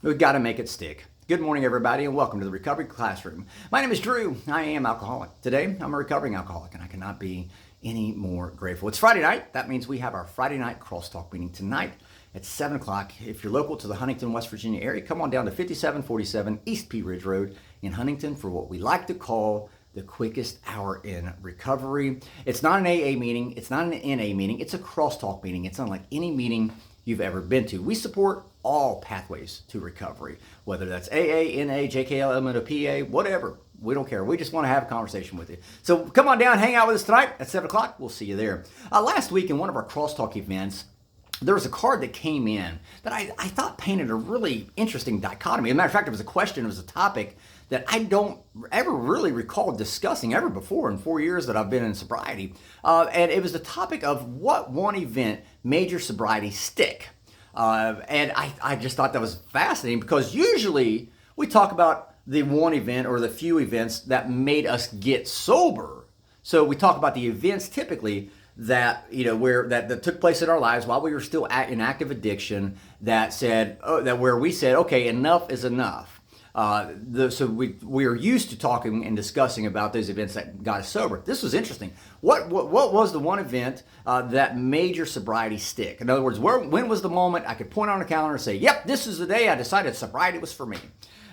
We've got to make it stick. Good morning, everybody, and welcome to the Recovery Classroom. My name is Drew. I am alcoholic. Today, I'm a recovering alcoholic, and I cannot be any more grateful. It's Friday night. That means we have our Friday night crosstalk meeting tonight at 7 o'clock. If you're local to the Huntington, West Virginia area, come on down to 5747 East Pea Ridge Road in Huntington for what we like to call the quickest hour in recovery. It's not an AA meeting. It's not an NA meeting. It's a crosstalk meeting. It's unlike any meeting you've ever been to. We support all pathways to recovery, whether that's AA, NA, JKL, MNOPA, whatever. We don't care. We just want to have a conversation with you. So come on down, hang out with us tonight at 7 o'clock. We'll see you there. Last week in one of our crosstalk events, there was a card that came in that I thought painted a really interesting dichotomy. As a matter of fact, it was a question, it was a topic that I don't ever really recall discussing ever before in 4 years that I've been in sobriety. And it was the topic of what one event made your sobriety stick. And I just thought that was fascinating because usually we talk about the one event or the few events that made us get sober. So we talk about the events typically that that took place in our lives while we were still in active addiction that said where we said, okay, enough is enough. So we are used to talking and discussing about those events that got us sober. This was interesting. What was the one event that made your sobriety stick? In other words, when was the moment I could point on a calendar and say, yep, this is the day I decided sobriety was for me?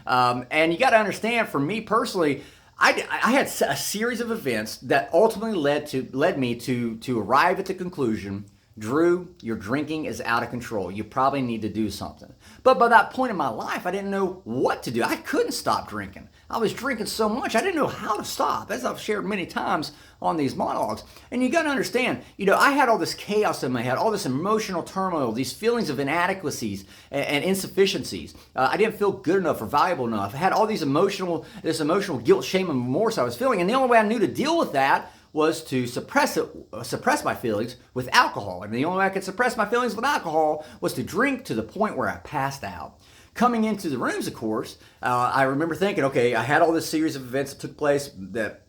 And you got to understand, for me personally, I had a series of events that ultimately led me to arrive at the conclusion, Drew, your drinking is out of control. You probably need to do something. But by that point in my life, I didn't know what to do. I couldn't stop drinking. I was drinking so much, I didn't know how to stop, as I've shared many times on these monologues. And you got to understand, I had all this chaos in my head, all this emotional turmoil, these feelings of inadequacies and insufficiencies. I didn't feel good enough or valuable enough. I had all this emotional guilt, shame, and remorse I was feeling. And the only way I knew to deal with that was to suppress my feelings with alcohol. And the only way I could suppress my feelings with alcohol was to drink to the point where I passed out. Coming into the rooms, of course, I remember thinking, okay, I had all this series of events that took place that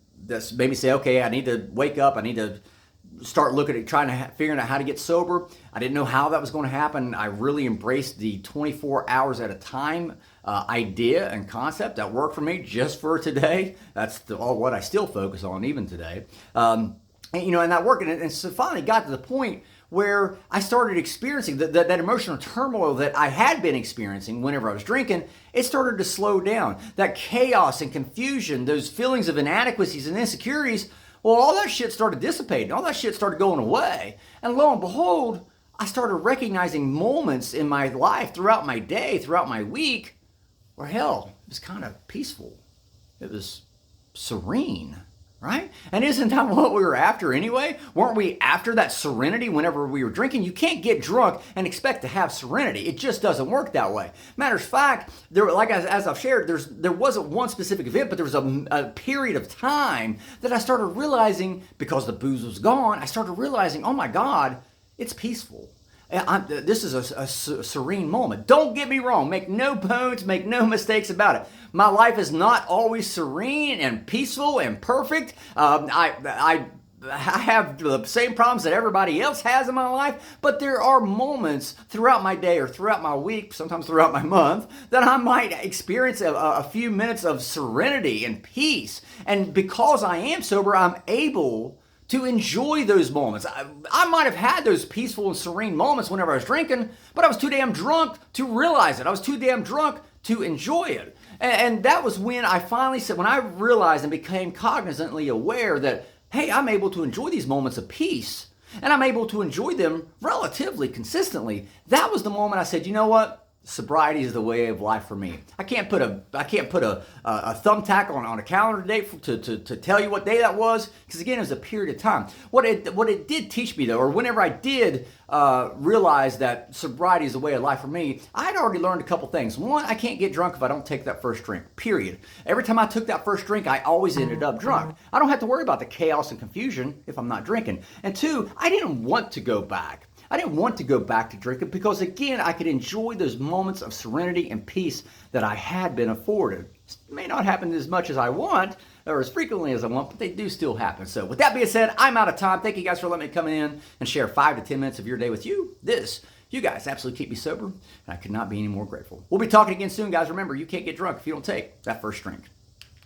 made me say, okay, I need to wake up. I need to start looking at figuring out how to get sober. I didn't know how that was going to happen. I really embraced the 24 hours at a time idea and concept that worked for me just for today. That's all what I still focus on even today. And that worked. And so finally got to the point where I started experiencing that emotional turmoil that I had been experiencing whenever I was drinking. It started to slow down. That chaos and confusion, those feelings of inadequacies and insecurities, well, all that shit started dissipating. All that shit started going away. And lo and behold, I started recognizing moments in my life, throughout my day, throughout my week, where hell, it was kind of peaceful. It was serene, right? And isn't that what we were after anyway? Weren't we after that serenity whenever we were drinking? You can't get drunk and expect to have serenity. It just doesn't work that way. Matter of fact, as I've shared, there wasn't one specific event, but there was a period of time that I started realizing, because the booze was gone, I started realizing, oh my God, it's peaceful. This is a serene moment. Don't get me wrong. Make no bones, make no mistakes about it. My life is not always serene and peaceful and perfect. I have the same problems that everybody else has in my life, but there are moments throughout my day or throughout my week, sometimes throughout my month, that I might experience a few minutes of serenity and peace. And because I am sober, I'm able to enjoy those moments. I might have had those peaceful and serene moments whenever I was drinking, but I was too damn drunk to realize it. I was too damn drunk to enjoy it. And that was when I finally said, when I realized and became cognizantly aware that, hey, I'm able to enjoy these moments of peace, and I'm able to enjoy them relatively consistently. That was the moment I said, you know what? Sobriety is the way of life for me. I can't put a thumbtack on a calendar date to tell you what day that was, because again, it was a period of time. What it did teach me though, or whenever I did realize that sobriety is the way of life for me, I had already learned a couple things. One, I can't get drunk if I don't take that first drink, period. Every time I took that first drink, I always ended up drunk. I don't have to worry about the chaos and confusion if I'm not drinking. And two, I didn't want to go back. I didn't want to go back to drinking because, again, I could enjoy those moments of serenity and peace that I had been afforded. It may not happen as much as I want or as frequently as I want, but they do still happen. So with that being said, I'm out of time. Thank you guys for letting me come in and share 5 to 10 minutes of your day with you. This You guys absolutely keep me sober, and I could not be any more grateful. We'll be talking again soon, guys. Remember, you can't get drunk if you don't take that first drink.